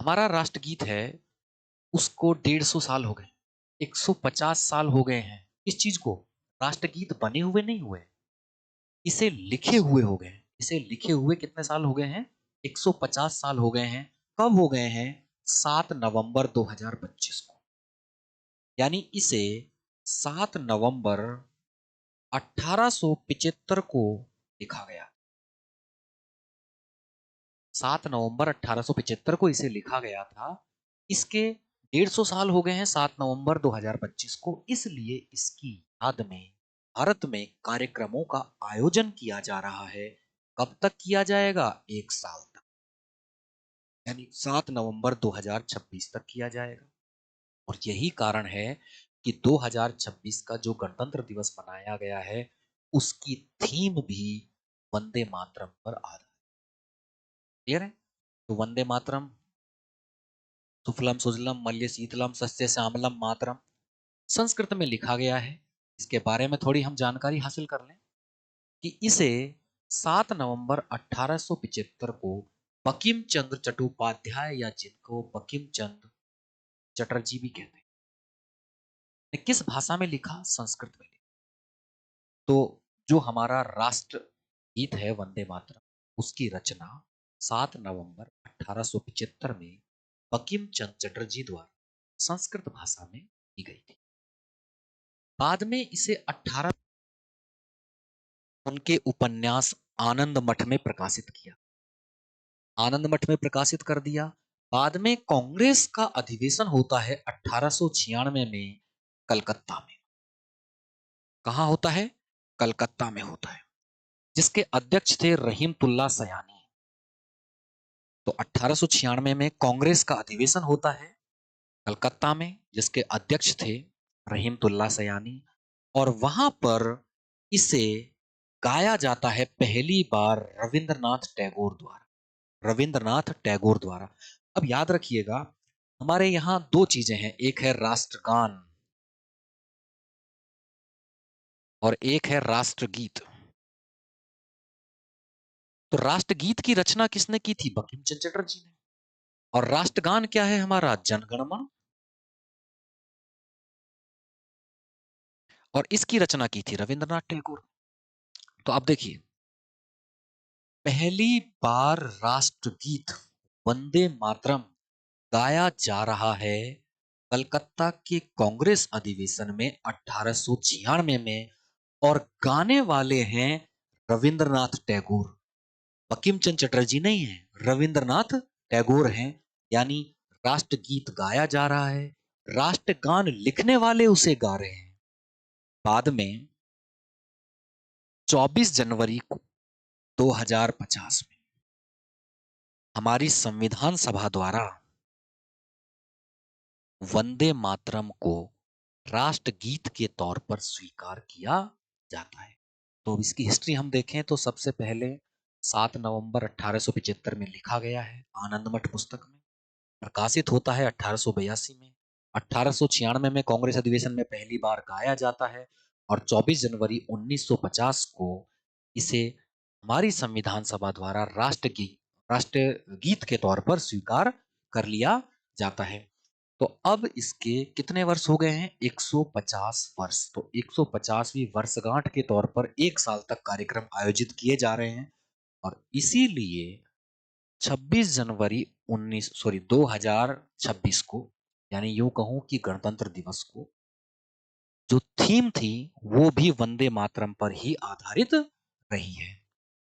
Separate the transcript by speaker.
Speaker 1: हमारा राष्ट्रगीत है, उसको 150 साल हो गए, 150 साल हो गए हैं इस चीज को राष्ट्रगीत बने हुए नहीं हुए, इसे लिखे हुए हो गए। इसे लिखे हुए कितने साल हो गए हैं? 150 साल हो गए हैं। कब हो गए हैं? 7 नवंबर 2025 को। यानी इसे 7 नवंबर 1875 को लिखा गया। 7 नवंबर 1875 को इसे लिखा गया था। इसके 150 साल हो गए हैं 7 नवंबर 2025 को, इसलिए इसकी याद में भारत में कार्यक्रमों का आयोजन किया जा रहा है। कब तक किया जाएगा? 1 साल तक, यानी 7 नवंबर 2026 तक किया जाएगा। और यही कारण है कि 2026 का जो गणतंत्र दिवस मनाया गया है, उसकी थीम भी वंदे मातरम पर आधारित। क्लियर है? तो वंदे मातरम, सुफलम सुजलम मल्य शीतलम सस्य श्यामलम मातरम, संस्कृत में लिखा गया है। इसके बारे में थोड़ी हम जानकारी हासिल कर लें कि इसे 7 नवंबर 1875 को बंकिम चंद्र चट्टोपाध्याय, या जिनको बंकिम चंद्र चटर्जी भी कहते हैं, ने किस भाषा में लिखा? संस्कृत में लिखा। तो जो हमारा राष्ट्र गीत है वंदे मातरम, उसकी रचना 7 नवंबर 1875 में बंकिम चंद्र चटर्जी द्वारा संस्कृत भाषा में की गई थी। बाद में इसे 18 उनके उपन्यास आनंद मठ में प्रकाशित किया, आनंद मठ में प्रकाशित कर दिया। बाद में कांग्रेस का अधिवेशन होता है 1896 में कलकत्ता में। कहां होता है? कलकत्ता में होता है, जिसके अध्यक्ष थे रहीमतुल्ला सयानी। तो 1896 में कांग्रेस का अधिवेशन होता है कलकत्ता में, जिसके अध्यक्ष थे रहीमतुल्ला सयानी। और वहां पर इसे गाया जाता है पहली बार रविंद्रनाथ टैगोर द्वारा, रविंद्रनाथ टैगोर द्वारा। अब याद रखिएगा, हमारे यहां दो चीजें हैं, एक है राष्ट्रगान और एक है राष्ट्रगीत। तो राष्ट्रगीत की रचना किसने की थी? बंकिम चंद्र चटर्जी ने। और राष्ट्रगान क्या है हमारा? जनगणमन। और इसकी रचना की थी रविंद्रनाथ टैगोर। तो अब देखिए, पहली बार राष्ट्रगीत वंदे मातरम गाया जा रहा है कलकत्ता के कांग्रेस अधिवेशन में 1896 में, और गाने वाले हैं रविंद्रनाथ टैगोर। बंकिम चंद्र चटर्जी नहीं है, रविंद्रनाथ टैगोर हैं। यानी राष्ट्रगीत गाया जा रहा है, राष्ट्रगान लिखने वाले उसे गा रहे हैं। बाद में 24 जनवरी को 2050 में हमारी संविधान सभा द्वारा वंदे मातरम को राष्ट्रगीत के तौर पर स्वीकार किया जाता है। तो इसकी हिस्ट्री हम देखें तो सबसे पहले 7 नवंबर 1875 में लिखा गया है आनंदमठ पुस्तक में, प्रकाशित होता है 1882 में, 1896 में कांग्रेस अधिवेशन में पहली बार गाया जाता है, और 24 जनवरी 1950 को इसे हमारी संविधान सभा द्वारा राष्ट्रगीत के तौर पर स्वीकार कर लिया जाता है। तो अब इसके कितने वर्ष हो गए हैं? 150 वर्ष। तो 150वीं वर्षगांठ के तौर पर 1 साल तक कार्यक्रम आयोजित किए जा रहे हैं। और इसीलिए 26 जनवरी 2026 को, यानी यूं कहूं कि गणतंत्र दिवस को, जो थीम थी वो भी वंदे मातरम पर ही आधारित रही है।